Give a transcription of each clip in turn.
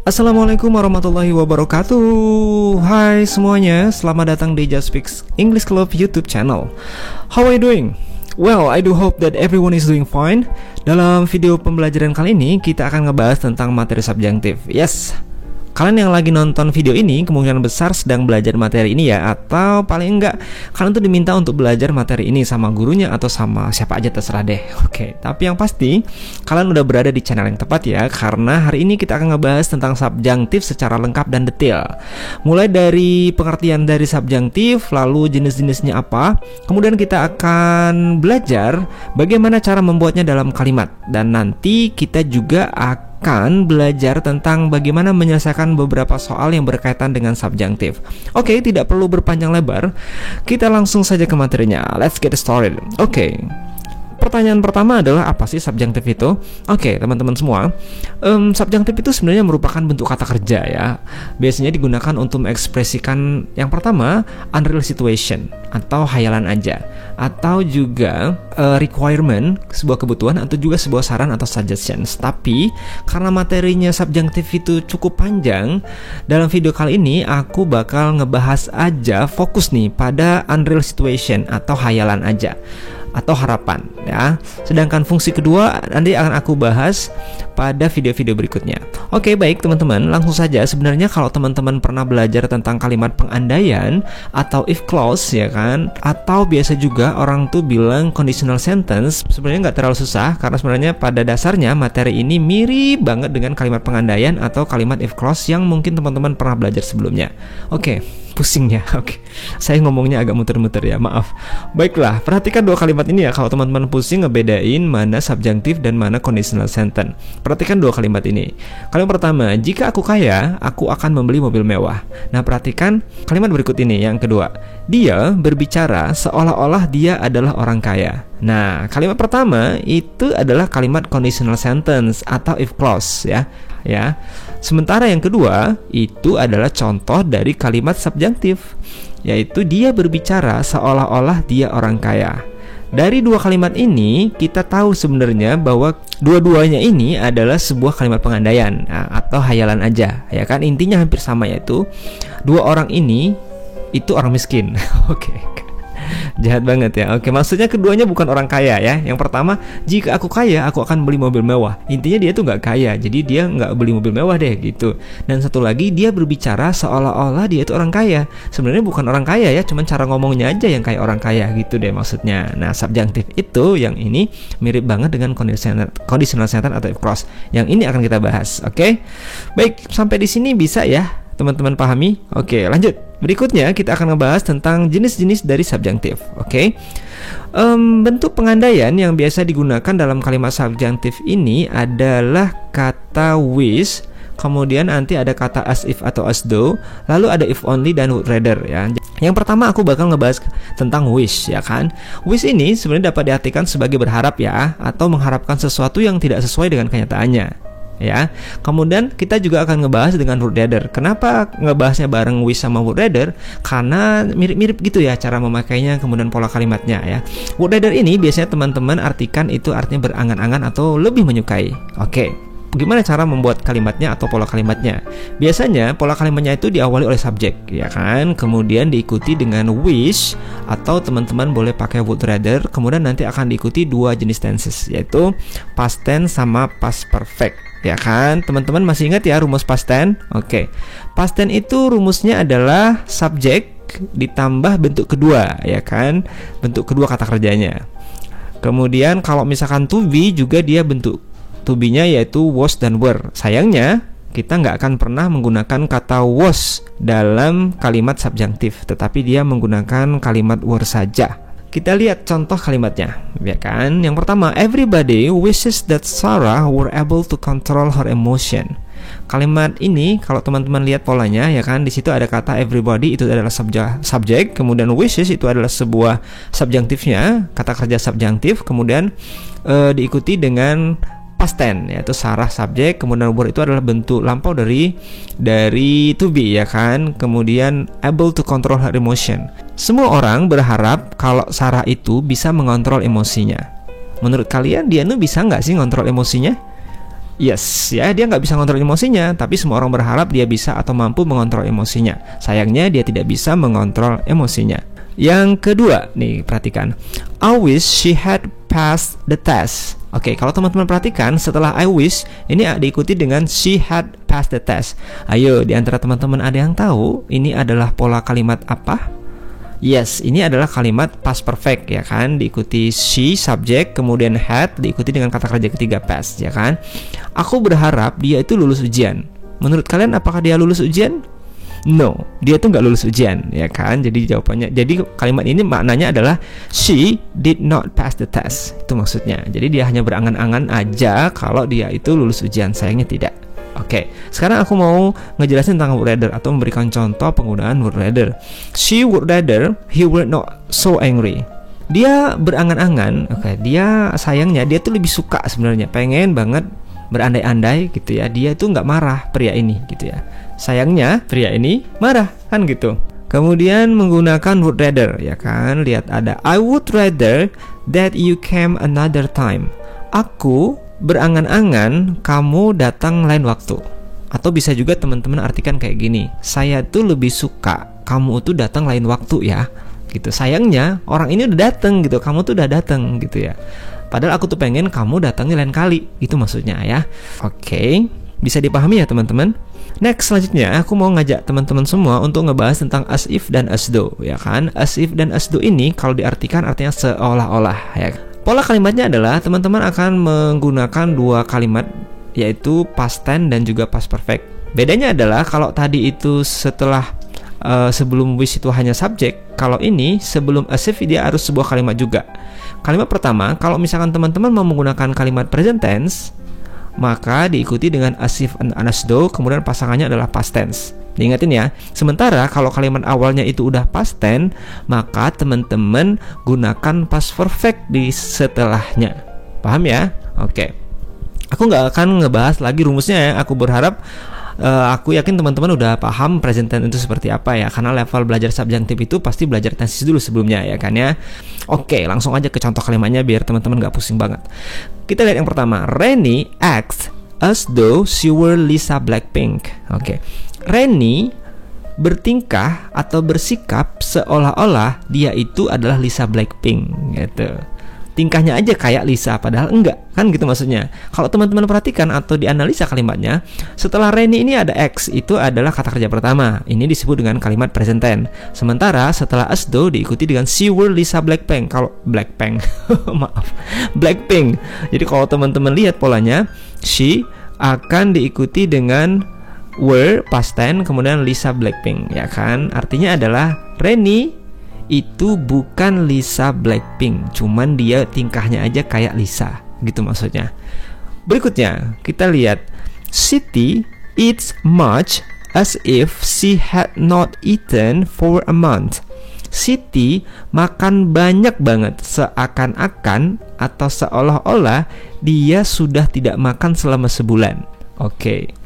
Assalamualaikum warahmatullahi wabarakatuh. Hai semuanya, selamat datang di Just Speaks English Club YouTube channel. How are you doing? Well, I do hope that everyone is doing fine. Dalam video pembelajaran kali ini kita akan ngebahas tentang materi subjunctive. Yes, kalian yang lagi nonton video ini kemungkinan besar sedang belajar materi ini ya, atau paling enggak kalian tuh diminta untuk belajar materi ini sama gurunya atau sama siapa aja terserah deh. Oke, tapi yang pasti kalian udah berada di channel yang tepat ya, karena hari ini kita akan ngebahas tentang subjunctive secara lengkap dan detail. Mulai dari pengertian dari subjunctive, lalu jenis-jenisnya apa, kemudian kita akan belajar bagaimana cara membuatnya dalam kalimat, dan nanti kita juga akan belajar tentang bagaimana menyelesaikan beberapa soal yang berkaitan dengan subjunctive. Oke, tidak perlu berpanjang lebar, kita langsung saja ke materinya. Let's get started. Oke. Pertanyaan pertama adalah apa sih subjunctive itu? Oke, teman-teman semua, subjunctive itu sebenarnya merupakan bentuk kata kerja ya. Biasanya digunakan untuk mengekspresikan yang pertama unreal situation atau hayalan aja, atau juga requirement, sebuah kebutuhan, atau juga sebuah saran atau suggestions. Tapi karena materinya subjunctive itu cukup panjang, dalam video kali ini aku bakal ngebahas aja fokus nih pada unreal situation atau hayalan aja atau harapan ya. Sedangkan fungsi kedua nanti akan aku bahas pada video-video berikutnya. Oke, baik teman-teman, langsung saja. Sebenarnya kalau teman-teman pernah belajar tentang kalimat pengandaian atau if clause ya kan, atau biasa juga orang tuh bilang conditional sentence, sebenarnya nggak terlalu susah karena sebenarnya pada dasarnya materi ini mirip banget dengan kalimat pengandaian atau kalimat if clause yang mungkin teman-teman pernah belajar sebelumnya. Oke, pusing ya. Oke, saya ngomongnya agak muter-muter ya, maaf. Baiklah, perhatikan dua kalimat ini ya. Kalau teman-teman pusing ngebedain mana subjunctive dan mana conditional sentence, perhatikan dua kalimat ini. Kalimat pertama, jika aku kaya, aku akan membeli mobil mewah. Nah, perhatikan kalimat berikut ini yang kedua. Dia berbicara seolah-olah dia adalah orang kaya. Nah, kalimat pertama itu adalah kalimat conditional sentence atau if clause ya. Sementara yang kedua itu adalah contoh dari kalimat subjunctive, yaitu dia berbicara seolah-olah dia orang kaya. Dari dua kalimat ini kita tahu sebenarnya bahwa dua-duanya ini adalah sebuah kalimat pengandaian atau hayalan aja ya kan. Intinya hampir sama, yaitu dua orang ini itu orang miskin. Oke. Jahat banget ya. Oke, maksudnya keduanya bukan orang kaya ya. Yang pertama, jika aku kaya, aku akan beli mobil mewah. Intinya dia tuh nggak kaya, jadi dia nggak beli mobil mewah deh gitu. Dan satu lagi, dia berbicara seolah-olah dia itu orang kaya. Sebenarnya bukan orang kaya ya, cuman cara ngomongnya aja yang kayak orang kaya gitu deh maksudnya. Nah, subjunctive itu yang ini mirip banget dengan conditional sentence atau if clause. Yang ini akan kita bahas. Oke, baik, sampai di sini bisa ya teman-teman pahami? Oke, lanjut. Berikutnya kita akan ngebahas tentang jenis-jenis dari subjunctive. Oke. Bentuk pengandaian yang biasa digunakan dalam kalimat subjunctive ini adalah kata wish, kemudian nanti ada kata as if atau as though, lalu ada if only dan would rather ya. Yang pertama aku bakal ngebahas tentang wish ya kan. Wish ini sebenarnya dapat diartikan sebagai berharap ya, atau mengharapkan sesuatu yang tidak sesuai dengan kenyataannya ya. Kemudian kita juga akan ngebahas dengan would rather. Kenapa ngebahasnya bareng wish sama would rather? Karena mirip-mirip gitu ya cara memakainya, kemudian pola kalimatnya ya. Would rather ini biasanya teman-teman artikan itu artinya berangan-angan atau lebih menyukai. Oke. Gimana cara membuat kalimatnya atau pola kalimatnya? Biasanya pola kalimatnya itu diawali oleh subjek ya kan, kemudian diikuti dengan wish, atau teman-teman boleh pakai would rather, kemudian nanti akan diikuti dua jenis tenses, yaitu past tense sama past perfect ya kan. Teman-teman masih ingat ya rumus past tense? Oke. Past tense itu rumusnya adalah subjek ditambah bentuk kedua ya kan, bentuk kedua kata kerjanya. Kemudian kalau misalkan to be juga dia bentuk to be-nya yaitu was dan were. Sayangnya kita nggak akan pernah menggunakan kata was dalam kalimat subjunctive, tetapi dia menggunakan kalimat were saja. Kita lihat contoh kalimatnya ya kan. Yang pertama, everybody wishes that Sarah were able to control her emotion. Kalimat ini kalau teman-teman lihat polanya ya kan, di situ ada kata everybody, itu adalah subjek, kemudian wishes itu adalah sebuah subjunctive-nya, kata kerja subjunctive, kemudian diikuti dengan past tense yaitu Sarah subjek, kemudian were itu adalah bentuk lampau dari to be ya kan, kemudian able to control her emotion. Semua orang berharap kalau Sarah itu bisa mengontrol emosinya. Menurut kalian dia bisa nggak sih ngontrol emosinya? Yes, ya, dia nggak bisa ngontrol emosinya, tapi semua orang berharap dia bisa atau mampu mengontrol emosinya. Sayangnya dia tidak bisa mengontrol emosinya. Yang kedua, nih perhatikan. I wish she had passed the test. Oke, kalau teman-teman perhatikan, setelah I wish, ini diikuti dengan she had passed the test. Ayo, di antara teman-teman ada yang tahu ini adalah pola kalimat apa? Yes, ini adalah kalimat past perfect, ya kan? Diikuti she, subject, kemudian had, diikuti dengan kata kerja ketiga past, ya kan? Aku berharap dia itu lulus ujian. Menurut kalian apakah dia lulus ujian? No, dia tuh nggak lulus ujian, ya kan? Jadi jawabannya, jadi kalimat ini maknanya adalah she did not pass the test. Itu maksudnya. Jadi dia hanya berangan-angan aja kalau dia itu lulus ujian. Sayangnya tidak. Oke, sekarang aku mau ngejelasin tentang would rather atau memberikan contoh penggunaan would rather. She would rather he were not so angry. Dia berangan-angan, dia sayangnya dia tuh lebih suka sebenarnya, pengen banget berandai-andai gitu ya. Dia tuh nggak marah, pria ini gitu ya. Sayangnya pria ini marah, kan gitu. Kemudian menggunakan would rather, ya kan? Lihat ada I would rather that you came another time. Aku berangan-angan kamu datang lain waktu. Atau bisa juga teman-teman artikan kayak gini, saya tuh lebih suka kamu tuh datang lain waktu ya, gitu. Sayangnya orang ini udah datang gitu, kamu tuh udah datang gitu ya. Padahal aku tuh pengen kamu datangnya lain kali, itu maksudnya ya. Oke, bisa dipahami ya teman-teman. Next, selanjutnya aku mau ngajak teman-teman semua untuk ngebahas tentang as if dan as though, ya kan? As if dan as though ini kalau diartikan artinya seolah-olah, ya. Pola kalimatnya adalah teman-teman akan menggunakan dua kalimat, yaitu past tense dan juga past perfect. Bedanya adalah kalau tadi itu setelah sebelum wish itu hanya subjek, kalau ini sebelum as if dia harus sebuah kalimat juga. Kalimat pertama, kalau misalkan teman-teman mau menggunakan kalimat present tense, maka diikuti dengan as if and as though, kemudian pasangannya adalah past tense. Diingatin ya. Sementara kalau kalimat awalnya itu udah past tense, maka teman-teman gunakan past perfect di setelahnya. Paham ya? Oke. Aku nggak akan ngebahas lagi rumusnya ya. Aku berharap aku yakin teman-teman udah paham present tense itu seperti apa ya. Karena level belajar subjunctive itu pasti belajar tenses dulu sebelumnya ya kan ya. Oke, langsung aja ke contoh kalimatnya biar teman-teman nggak pusing banget. Kita lihat yang pertama. Rennie acts as though she were Lisa Blackpink. Oke. Rennie bertingkah atau bersikap seolah-olah dia itu adalah Lisa Blackpink gitu. Tingkahnya aja kayak Lisa padahal enggak, kan gitu maksudnya. Kalau teman-teman perhatikan atau dianalisa kalimatnya, setelah Rennie ini ada X, itu adalah kata kerja pertama. Ini disebut dengan kalimat present tense. Sementara setelah as though diikuti dengan she were Lisa Blackpink. Kalau Blackpink, maaf, Blackpink. Jadi kalau teman-teman lihat polanya, she akan diikuti dengan were past tense, kemudian Lisa Blackpink, ya kan? Artinya adalah Rennie itu bukan Lisa Blackpink, cuman dia tingkahnya aja kayak Lisa, gitu maksudnya. Berikutnya kita lihat Siti eats much as if she had not eaten for a month. Siti makan banyak banget seakan-akan atau seolah-olah dia sudah tidak makan selama sebulan. Oke.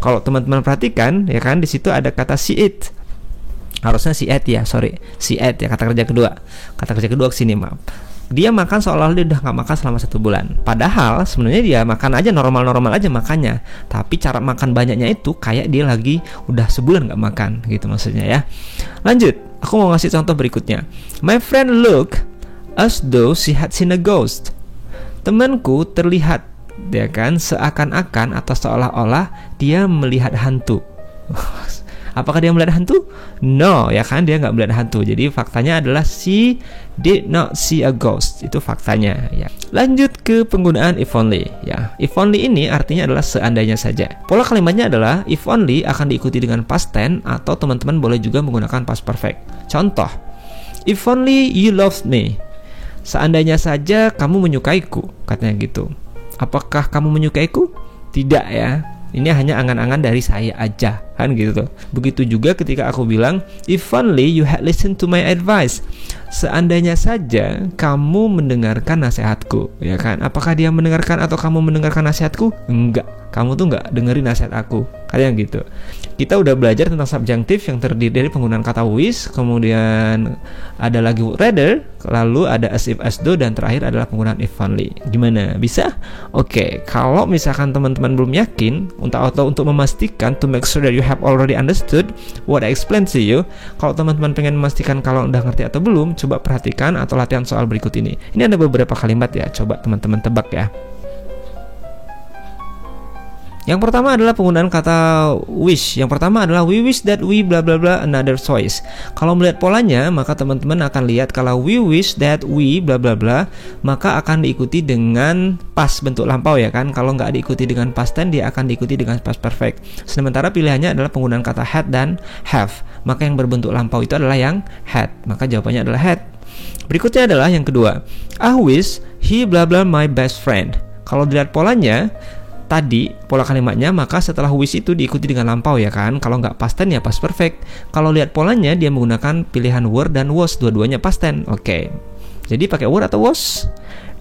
Kalau teman-teman perhatikan, ya kan, di situ ada kata she eat. Harusnya she ate ya, sorry, she ate ya, kata kerja kedua. Kata kerja kedua kesini, maaf. Dia makan seolah-olah dia udah gak makan selama 1 bulan. Padahal sebenarnya dia makan aja normal-normal aja makannya. Tapi cara makan banyaknya itu kayak dia lagi udah sebulan gak makan, gitu maksudnya ya. Lanjut, aku mau ngasih contoh berikutnya. My friend looked as though she had seen a ghost. Temanku terlihat, ya kan, seakan-akan atau seolah-olah dia melihat hantu. Apakah dia melihat hantu? No, ya kan, dia nggak melihat hantu. Jadi faktanya adalah she did not see a ghost. Itu faktanya ya. Lanjut ke penggunaan if only ya. If only ini artinya adalah seandainya saja. Pola kalimatnya adalah if only akan diikuti dengan past tense atau teman-teman boleh juga menggunakan past perfect. Contoh, if only you loved me. Seandainya saja kamu menyukaiku, katanya gitu. Apakah kamu menyukaiku? Tidak ya. Ini hanya angan-angan dari saya aja, kan gitu tuh. Begitu juga ketika aku bilang if only you had listened to my advice. Seandainya saja kamu mendengarkan nasihatku, ya kan? Apakah dia mendengarkan atau kamu mendengarkan nasihatku? Enggak. Kamu tuh enggak dengerin nasihat aku. Kayak gitu. Kita udah belajar tentang subjunctive yang terdiri dari penggunaan kata wish, kemudian ada lagi would rather, lalu ada as if, as though, dan terakhir adalah penggunaan if only. Gimana? Bisa? Oke, kalau misalkan teman-teman belum yakin untuk memastikan, to make sure that you have already understood what I explained to you, kalau teman-teman pengen memastikan kalau udah ngerti atau belum, coba perhatikan atau latihan soal berikut ini. Ini ada beberapa kalimat ya, coba teman-teman tebak ya. Yang pertama adalah penggunaan kata wish. Yang pertama adalah we wish that we bla bla bla another choice. Kalau melihat polanya, maka teman-teman akan lihat kalau we wish that we bla bla bla, maka akan diikuti dengan past bentuk lampau ya kan. Kalau nggak diikuti dengan past tense, dia akan diikuti dengan past perfect. Sementara pilihannya adalah penggunaan kata had dan have. Maka yang berbentuk lampau itu adalah yang had. Maka jawabannya adalah had. Berikutnya adalah yang kedua. I wish he bla bla my best friend. Kalau dilihat polanya, tadi pola kalimatnya, maka setelah wish itu diikuti dengan lampau ya kan. Kalau nggak past tense ya past perfect. Kalau lihat polanya, dia menggunakan pilihan were dan was, dua-duanya past tense. Oke. Jadi pakai were atau was?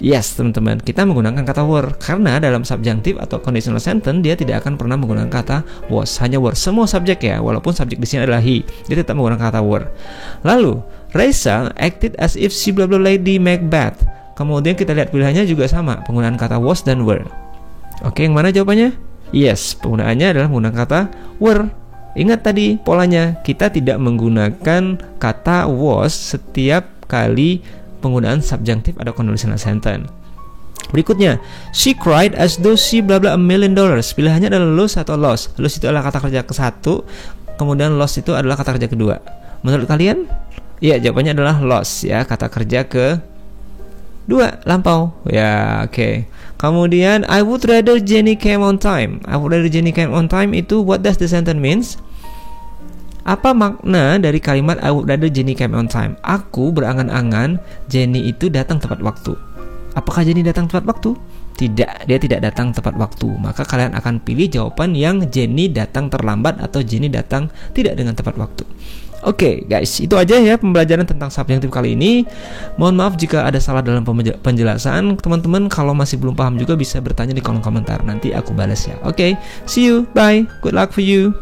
Yes teman-teman, kita menggunakan kata were karena dalam subjunctive atau conditional sentence dia tidak akan pernah menggunakan kata was, hanya were. Semua subjek ya, walaupun subjek di sini adalah he, dia tetap menggunakan kata were. Lalu Raisa acted as if she blah blah Lady Macbeth. Kemudian kita lihat pilihannya juga sama, penggunaan kata was dan were. Oke, yang mana jawabannya? Yes, penggunaannya adalah menggunakan kata were. Ingat tadi polanya, kita tidak menggunakan kata was setiap kali penggunaan subjunctive atau conditional sentence. Berikutnya, she cried as though she blah blah $1 million. Pilihannya adalah lose atau lost. Lose itu adalah kata kerja ke-1, kemudian lost itu adalah kata kerja kedua. Menurut kalian? Iya, jawabannya adalah lost ya, kata kerja ke-2, lampau. Ya, oke. Kemudian I would rather Jenny came on time. I would rather Jenny came on time itu what does the sentence means? Apa makna dari kalimat I would rather Jenny came on time? Aku berangan-angan Jenny itu datang tepat waktu. Apakah Jenny datang tepat waktu? Tidak, dia tidak datang tepat waktu. Maka kalian akan pilih jawaban yang Jenny datang terlambat atau Jenny datang tidak dengan tepat waktu. Oke guys, itu aja ya pembelajaran tentang subjunctive kali ini. Mohon maaf jika ada salah dalam penjelasan. Teman-teman kalau masih belum paham juga bisa bertanya di kolom komentar. Nanti aku balas ya. Oke, see you, bye, good luck for you.